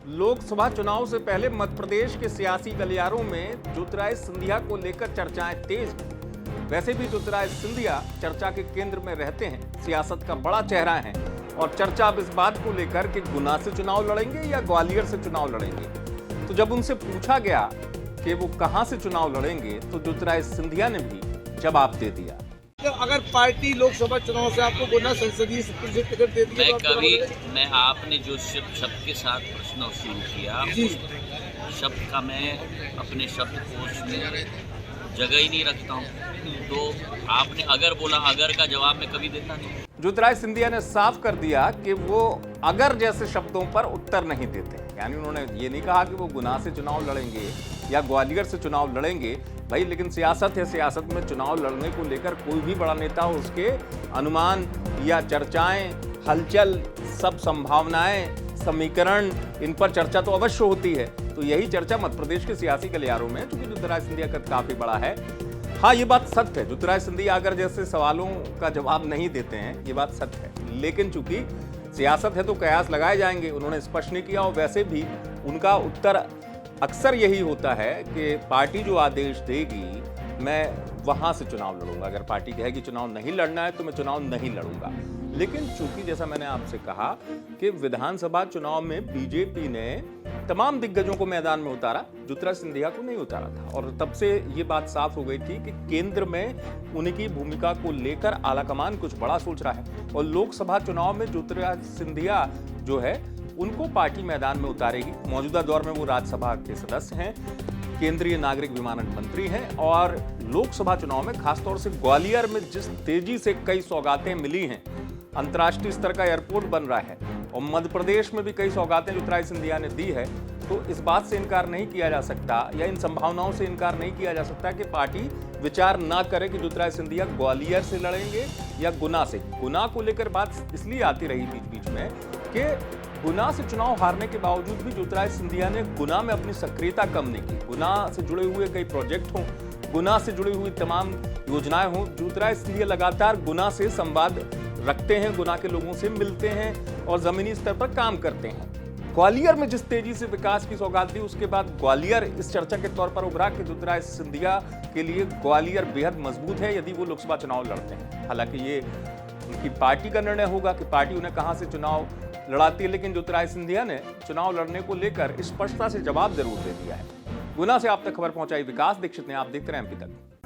लोकसभा चुनाव से पहले मध्य प्रदेश के सियासी गलियारों में ज्योतिरादित्य सिंधिया को लेकर चर्चाएं तेज हैं। वैसे भी ज्योतिरादित्य सिंधिया चर्चा के केंद्र में रहते हैं, सियासत का बड़ा चेहरा है और चर्चा अब इस बात को लेकर कि गुना से चुनाव लड़ेंगे या ग्वालियर से चुनाव लड़ेंगे। तो जब उनसे पूछा गया कि वो कहां से चुनाव लड़ेंगे तो ज्योतिरादित्य सिंधिया ने भी जवाब दे दिया। अगर पार्टी लोकसभा चुनाव से आपको गुना संसदीय टिकट दे दी मैं आपने जो शब्द के साथ प्रश्न शुरू किया उस शब्द का मैं अपने शब्दकोश में जगह ही नहीं रखता हूँ, तो आपने अगर बोला, अगर का जवाब मैं कभी देता नहीं। ज्योतिरादित्य सिंधिया ने साफ कर दिया कि वो अगर जैसे शब्दों पर उत्तर नहीं देते, यानी उन्होंने ये नहीं कहा कि वो गुना से चुनाव लड़ेंगे या ग्वालियर से चुनाव लड़ेंगे। भाई लेकिन सियासत है, सियासत में चुनाव लड़ने को लेकर कोई भी बड़ा नेता हो, उसके अनुमान या चर्चाएं, हलचल, सब संभावनाएं, समीकरण, इन पर चर्चा तो अवश्य होती है। तो यही चर्चा मध्य प्रदेश के सियासी गलियारों में, चूंकि ज्योतिरादित्य सिंधिया का काफी बड़ा है। हाँ, ये बात सत्य है, ज्योतिरादित्य सिंधिया अगर जैसे सवालों का जवाब नहीं देते हैं, ये बात सत्य है। लेकिन चूंकि सियासत है तो कयास लगाए जाएंगे, उन्होंने स्पष्ट नहीं किया। और वैसे भी उनका उत्तर अक्सर यही होता है कि पार्टी जो आदेश देगी मैं वहां से चुनाव लड़ूंगा। अगर पार्टी कहेगी चुनाव नहीं लड़ना है तो मैं चुनाव नहीं लड़ूंगा। लेकिन चूंकि जैसा मैंने आपसे कहा कि विधानसभा चुनाव में बीजेपी ने तमाम दिग्गजों को मैदान में उतारा, ज्योतिरादित्य सिंधिया को नहीं उतारा था। और तब से ये बात साफ हो गई थी कि केंद्र में उनकी भूमिका को लेकर आलाकमान कुछ बड़ा सोच रहा है और लोकसभा चुनाव में ज्योतिरादित्य सिंधिया जो है उनको पार्टी मैदान में उतारेगी। मौजूदा दौर में वो राज्यसभा के सदस्य हैं, केंद्रीय नागरिक विमानन मंत्री हैं और लोकसभा चुनाव में खासतौर से ग्वालियर में जिस तेजी से कई सौगातें मिली हैं, अंतर्राष्ट्रीय स्तर का एयरपोर्ट बन रहा है और मध्य प्रदेश में भी कई सौगातें ज्योतिरादित्य सिंधिया ने दी है, तो इस बात से इनकार नहीं किया जा सकता या इन संभावनाओं से इनकार नहीं किया जा सकता कि पार्टी विचार ना करे कि ज्योतिरादित्य सिंधिया ग्वालियर से लड़ेंगे या गुना से। गुना को लेकर बात इसलिए आती रही बीच बीच में कि गुना से चुनाव हारने के बावजूद भी ज्योतिरादित्य सिंधिया ने गुना में अपनी सक्रियता कम नहीं की। गुना से जुड़े हुए कई प्रोजेक्ट हों, गुना से जुड़ी हुई तमाम योजनाएं हों, ज्योतिरादित्य सिंधिया लगातार गुना से संवाद रखते हैं, गुना के लोगों से मिलते हैं और जमीनी स्तर पर काम करते हैं। ग्वालियर में जिस तेजी से विकास की सौगात दी, उसके बाद ग्वालियर इस चर्चा के तौर पर उभरा कि ज्योतिरादित्य सिंधिया के लिए ग्वालियर बेहद मजबूत है यदि वो लोकसभा चुनाव लड़ते हैं। हालांकि ये उनकी पार्टी का निर्णय होगा कि पार्टी उन्हें कहां से चुनाव लड़ाती है, लेकिन ज्योतिरादित्य सिंधिया ने चुनाव लड़ने को लेकर स्पष्टता से जवाब जरूर दे दिया है। गुना से आप तक खबर पहुंचाई विकास दीक्षित ने। आप देखते रहे एमपी तक।